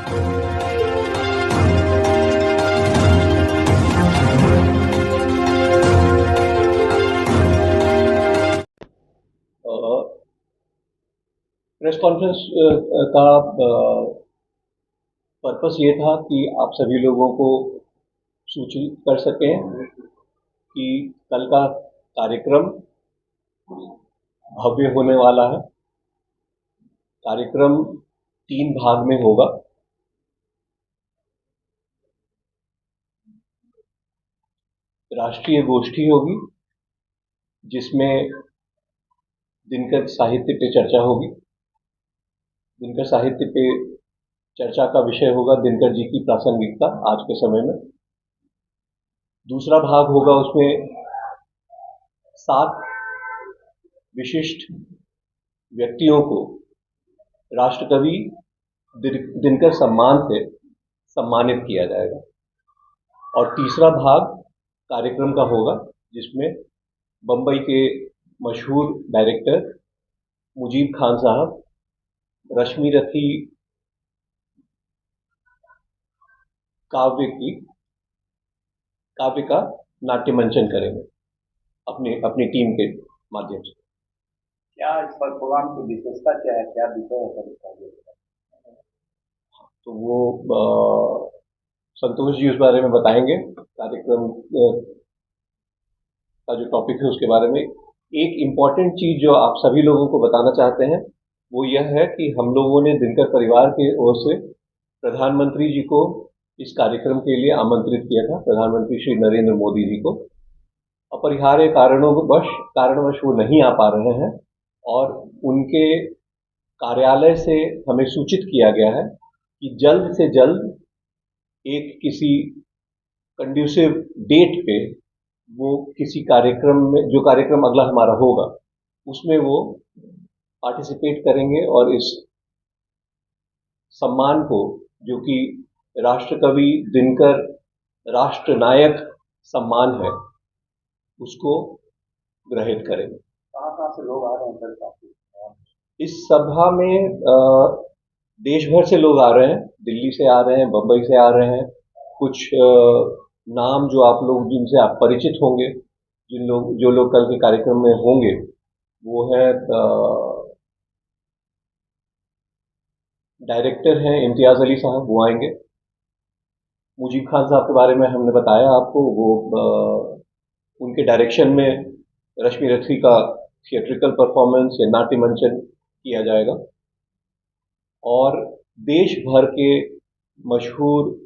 Press conference का purpose ये था कि आप सभी लोगों को सूचित कर सकें कि कल का कार्यक्रम भव्य होने वाला है। कार्यक्रम 3 भाग में होगा। राष्ट्रीय गोष्ठी होगी, जिसमें दिनकर साहित्य पे चर्चा होगी। दिनकर साहित्य पे चर्चा का विषय होगा दिनकर जी की प्रासंगिकता आज के समय में। दूसरा भाग होगा, उसमें 7 विशिष्ट व्यक्तियों को राष्ट्रकवि दिनकर सम्मान से सम्मानित किया जाएगा। और तीसरा भाग कार्यक्रम का होगा, जिसमें बम्बई के मशहूर डायरेक्टर मुजीब खान साहब रश्मि रथी काव्य का नाट्य मंचन करेंगे अपनी टीम के माध्यम से। क्या इस पर प्रोग्राम की विशेषता क्या है, क्या विषय है सर इसका? तो वो संतोष जी उस बारे में बताएंगे। कार्यक्रम का जो टॉपिक है उसके बारे में एक इम्पॉर्टेंट चीज जो आप सभी लोगों को बताना चाहते हैं वो यह है कि हम लोगों ने दिनकर परिवार की ओर से प्रधानमंत्री जी को इस कार्यक्रम के लिए आमंत्रित किया था। प्रधानमंत्री श्री नरेंद्र मोदी जी को अपरिहार्य कारणवश वो नहीं आ पा रहे हैं और उनके कार्यालय से हमें सूचित किया गया है कि जल्द से जल्द एक किसी कंड्यूसिव डेट पे वो किसी कार्यक्रम में, जो कार्यक्रम अगला हमारा होगा उसमें वो पार्टिसिपेट करेंगे और इस सम्मान को, जो कि राष्ट्रकवि दिनकर राष्ट्रनायक सम्मान है, उसको ग्रहित करेंगे। कहाँ से लोग आ रहे हैं सर? इस सभा में देश भर से लोग आ रहे हैं। दिल्ली से आ रहे हैं, बम्बई से आ रहे हैं। कुछ नाम जो आप लोग जिनसे आप परिचित होंगे, जो लोग कल के कार्यक्रम में होंगे, वो है डायरेक्टर हैं इम्तियाज अली साहब, वो आएंगे। मुजीब खान साहब के बारे में हमने बताया आपको, वो उनके डायरेक्शन में रश्मि रथी का थिएट्रिकल परफॉर्मेंस या नाट्य मंचन किया जाएगा। और देश भर के मशहूर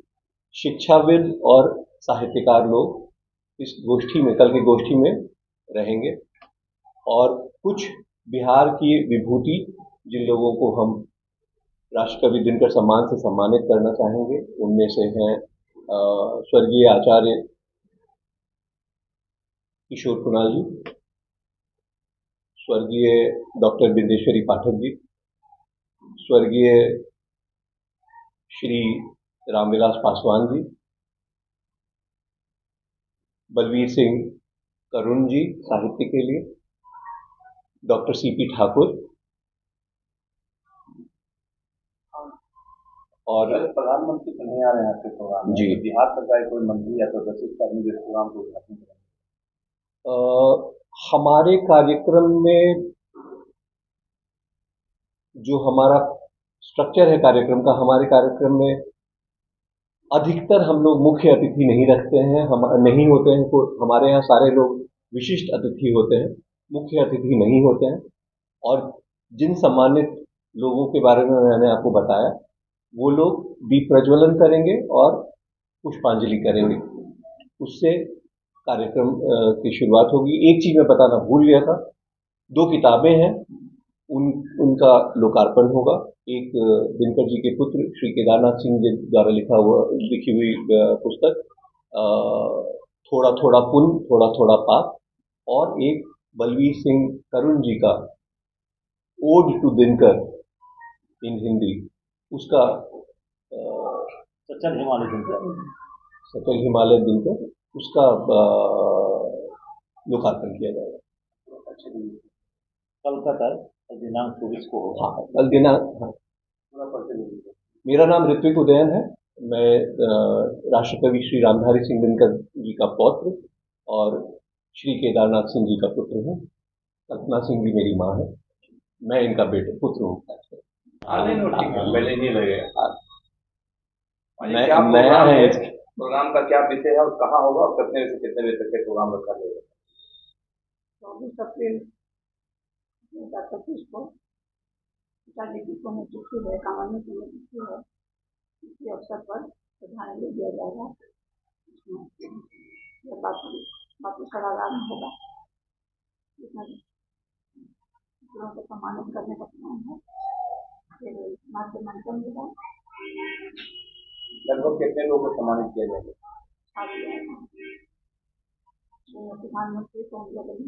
शिक्षाविद और साहित्यकार लोग इस गोष्ठी में, कल की गोष्ठी में रहेंगे। और कुछ बिहार की विभूति जिन लोगों को हम राष्ट्रकवि दिनकर सम्मान से सम्मानित करना चाहेंगे, उनमें से हैं स्वर्गीय आचार्य किशोर कुणाल जी, स्वर्गीय डॉक्टर बिंदेश्वरी पाठक जी, स्वर्गीय श्री रामविलास पासवान जी, बलवीर सिंह करुण जी साहित्य के लिए, डॉक्टर सीपी ठाकुर, और प्रधानमंत्री तो नहीं आ रहे हैं आपके प्रोग्राम जी। बिहार सरकार कोई मंत्री या प्रदर्शित आदमी जो प्रोग्राम को उद्घाटन करेंगे? हमारे कार्यक्रम में जो हमारा स्ट्रक्चर है कार्यक्रम का, हमारे कार्यक्रम में अधिकतर हम लोग मुख्य अतिथि नहीं रखते हैं, हम नहीं होते हैं। हमारे यहाँ सारे लोग विशिष्ट अतिथि होते हैं, मुख्य अतिथि नहीं होते हैं। और जिन सम्मानित लोगों के बारे में मैंने आपको बताया, वो लोग दीप प्रज्वलन करेंगे और पुष्पांजलि करेंगे। उससे कार्यक्रम की शुरुआत होगी। एक चीज मैं बताना भूल गया था, 2 किताबें हैं, उनका लोकार्पण होगा। एक दिनकर जी के पुत्र श्री केदारनाथ सिंह जी द्वारा लिखी हुई पुस्तक थोड़ा थोड़ा पुण्य थोड़ा थोड़ा पाप, और एक बलवीर सिंह करुण जी का ओड टू दिनकर इन हिंदी, उसका सचल हिमालय दिनकर, उसका लोकार्पण किया जाएगा। अच्छा, कल का दिनांक 24 को होगा। हाँ, कल दिनांक, हाँ, मेरा नाम ऋत्विक उदयन है। मैं राष्ट्रकवि श्री रामधारी सिंह दिनकर जी का पौत्र और श्री केदारनाथ सिंह जी का पुत्र हूँ। कल्पना सिंह जी मेरी माँ है। मैं इनका पुत्र हूँ। पहले नहीं लगेगा। मैं नया है। प्रोग्राम का क्या विषय है और कहाँ होगा और कितने से कितने बजे तक प्रोग्राम रखा जाएगा? 24 अप्रैल 2025 को पिताजी की पुण्यतिथि है, कामान्य पुण्यतिथि है। इसी अवसर पर श्रद्धांजलि दिया जाएगा। बापू सभागार में होगा। इसमें लोगों को सम्मानित करने का प्लान है। फिर नाट्य मंचन होगा। लगभग कितने लोगों को सम्मानित किया जाएगा? प्रधानमंत्री को हम लोगों ने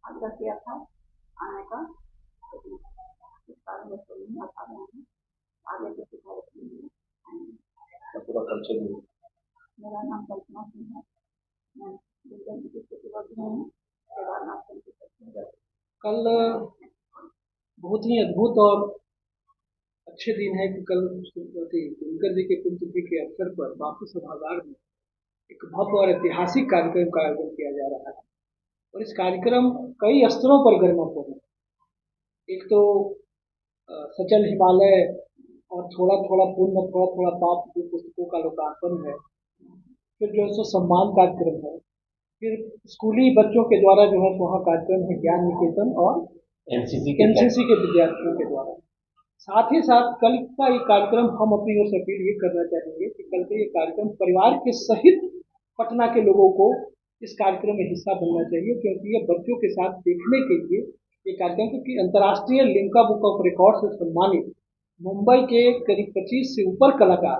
आग्रह किया था आने का, इस कारण में तो नहीं आ पा रहे हैं। आगे के सिफारिश के लिए पूरा परिचय दूँ। मेरा नाम कल्पना सिंह है। मैं दुर्गा जी की प्रतिवर्ती हूँ। केदारनाथ सिंह की प्रतिवर्ती। कल बहुत ही अद्भुत और अच्छे दिन है कि कल श्रीमती दिनकर जी के पुण्यतिथि के अवसर पर बापू सभागार में एक भव्य और ऐतिहासिक कार्यक्रम का आयोजन किया जा रहा है। और इस कार्यक्रम कई स्तरों पर गरिमापूर्ण है। एक तो सचल हिमालय और थोड़ा थोड़ा पुण्य थोड़ा थोड़ा पाप की पुस्तकों का लोकार्पण है। फिर जो है सो सम्मान कार्यक्रम है। फिर स्कूली बच्चों के द्वारा जो है वहाँ कार्यक्रम है ज्ञान निकेतन और एनसीसी के विद्यार्थियों के द्वारा। साथ ही साथ कल का ये कार्यक्रम हम अपनी ओर से अपील ये करना चाहेंगे कि कल का ये कार्यक्रम परिवार के सहित पटना के लोगों को इस कार्यक्रम में हिस्सा बनना चाहिए, क्योंकि ये बच्चों के साथ देखने के लिए ये कार्यक्रम, क्योंकि अंतर्राष्ट्रीय लिम्का बुक ऑफ रिकॉर्ड से सम्मानित मुंबई के करीब 25 से ऊपर कलाकार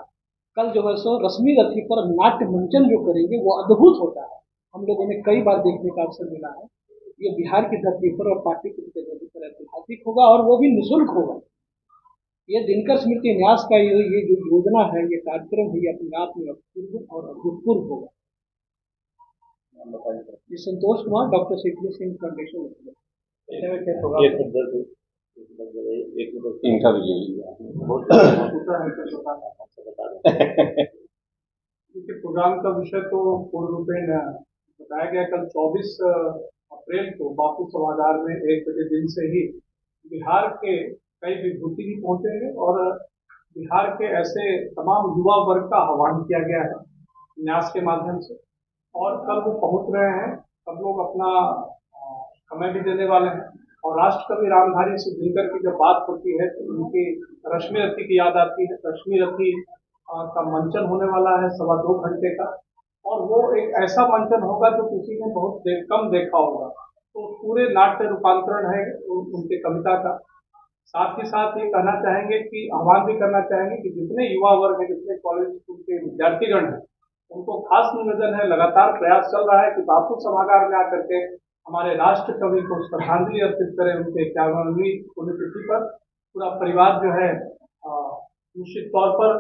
कल जो है सो रश्मि रथी पर नाट्य मंचन जो करेंगे वो अद्भुत होता है। हम लोगों ने कई बार देखने का अवसर मिला है। ये बिहार की धरती पर और पाटलिपुत्र की धरती पर ऐतिहासिक होगा और वो भी निःशुल्क होगा। ये दिनकर स्मृति न्यास का ये जो योजना है, ये कार्यक्रम है, ये अपने आप में अपूर्व और अभूतपूर्व होगा। ये Santosh Kumar, doctor CP Singh foundation. इनका भी देखिए, प्रोग्राम का विषय तो पूर्ण रूपेण बताया गया। कल 24 अप्रैल को बापू सभागार में 1 बजे दिन से ही बिहार के कई विभूति भी पहुंचेंगे और बिहार के ऐसे तमाम युवा वर्ग का आह्वान किया गया है न्यास के माध्यम से। और कल वो पहुंच रहे हैं। सब लोग अपना समय भी देने वाले हैं। और राष्ट्रकवि रामधारी सिंह दिनकर की जब बात होती है तो उनकी रश्मि रथी की याद आती है। रश्मि रथी का मंचन होने वाला है 2.25 घंटे का। और वो एक ऐसा मंचन होगा जो किसी ने बहुत कम देखा होगा। तो पूरे नाट्य रूपांतरण है उनके कविता का। साथ ही साथ ये कहना चाहेंगे कि आह्वान भी करना चाहेंगे कि जितने युवा वर्ग हैं, जितने कॉलेज स्कूल के विद्यार्थीगण हैं, उनको खास निवेदन है, लगातार प्रयास चल रहा है कि बापू सभागार में आकर के हमारे राष्ट्र कवि को श्रद्धांजलि अर्पित करें। उनके 51वीं पुण्यतिथि पर पूरा परिवार जो है निश्चित तौर पर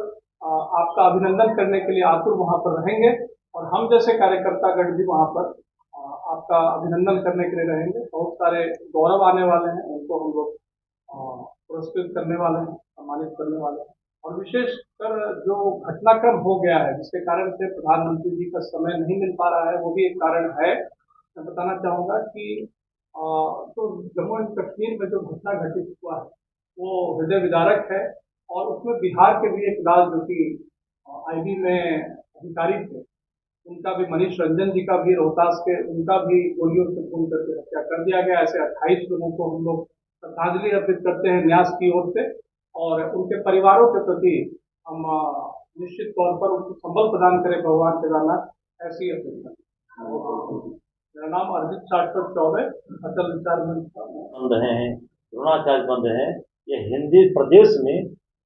आपका अभिनंदन करने के लिए आतुर वहाँ पर रहेंगे। और हम जैसे कार्यकर्तागण भी वहाँ पर आपका अभिनंदन करने के लिए रहेंगे। बहुत सारे गौरव आने वाले हैं, उनको हम लोग पुरस्कृत करने वाले हैं, सम्मानित करने वाले हैं। और विशेषकर जो घटनाक्रम हो गया है जिसके कारण से प्रधानमंत्री जी का समय नहीं मिल पा रहा है, वो भी एक कारण है। मैं बताना चाहूँगा कि तो जम्मू एंड कश्मीर में जो घटना घटित हुआ है वो हृदय विदारक है। और उसमें बिहार के भी एक लाल जो कि IB में अधिकारी थे, उनका भी मनीष रंजन जी का भी रोहतास के, उनका भी गोलियों से खून करके हत्या कर दिया गया। ऐसे 28 लोगों को हम लोग श्रद्धांजलि अर्पित करते हैं न्यास की ओर से। और उनके परिवारों के प्रति हम निश्चित तौर पर उनको संबल प्रदान करें भगवान केदारनाथ, ऐसी अपेक्षा। मेरा नाम अर्जित साटकर चौबे, अटल विचार मंच का बंद हैं, द्रोणाचार्य बंद हैं। ये हिंदी प्रदेश में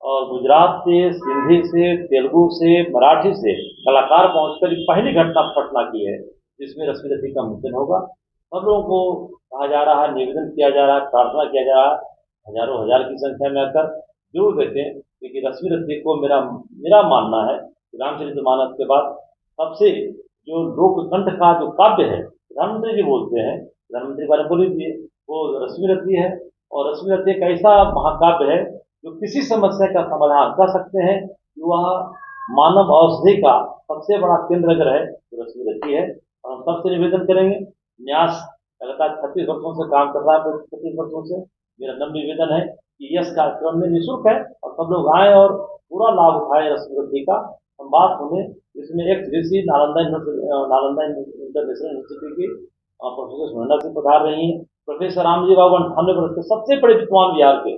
और गुजरात से, सिंधी से, तेलुगु से, मराठी से कलाकार पहुंचकर पहली घटना पटना की है जिसमें रश्मि रथी का मंचन होगा। सब लोगों को कहा जा रहा है, निवेदन किया जा रहा है, प्रार्थना किया जा रहा है, हजारों हजार की संख्या में आकर जरूर देते हैं। क्योंकि रश्मि रथी को मेरा मानना है रामचरितमानस के बाद सबसे जो लोककंठ का जो काव्य है, प्रधानमंत्री जी बोलते हैं, प्रधानमंत्री बारे बोल लीजिए, वो रश्मि रथी है। और रश्मि रथी एक ऐसा महाकाव्य है जो किसी समस्या का समाधान कर सकते हैं, कि वह मानव औषधि का सबसे बड़ा केंद्र अगर है तो रश्मि रथी है। और हम सबसे निवेदन करेंगे, न्यास लगातार 36 वर्षों से काम कर रहा है, 36 वर्षों से मेरा नम्र निवेदन है कि यह कार्यक्रम में निःशुल्क है और सब लोग आए और पूरा लाभ उठाए रश्मि रथी का। हम बात होंगे इसमें XVC नालंदा इंटरनेशनल यूनिवर्सिटी की प्रोफेसर सुनंदा से पधार रही हैं। प्रोफेसर रामजी बाबू 98 वर्ष के सबसे बड़े विद्वान बिहार के,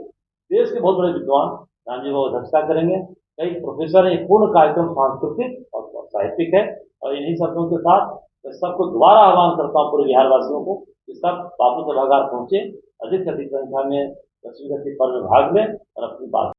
देश के बहुत बड़े विद्वान रामजी बाबू अध्यक्षता करेंगे। कई प्रोफेसर हैं। पूर्ण कार्यक्रम सांस्कृतिक और साहित्यिक है। और इन्हीं शब्दों के साथ मैं सबको दोबारा आह्वान करता हूँ पूरे बिहार वासियों को कि सब बापू सभागार पहुंचे, अधिक से अधिक संख्या में रश्मि रथी पर्व में भाग लें और अपनी बात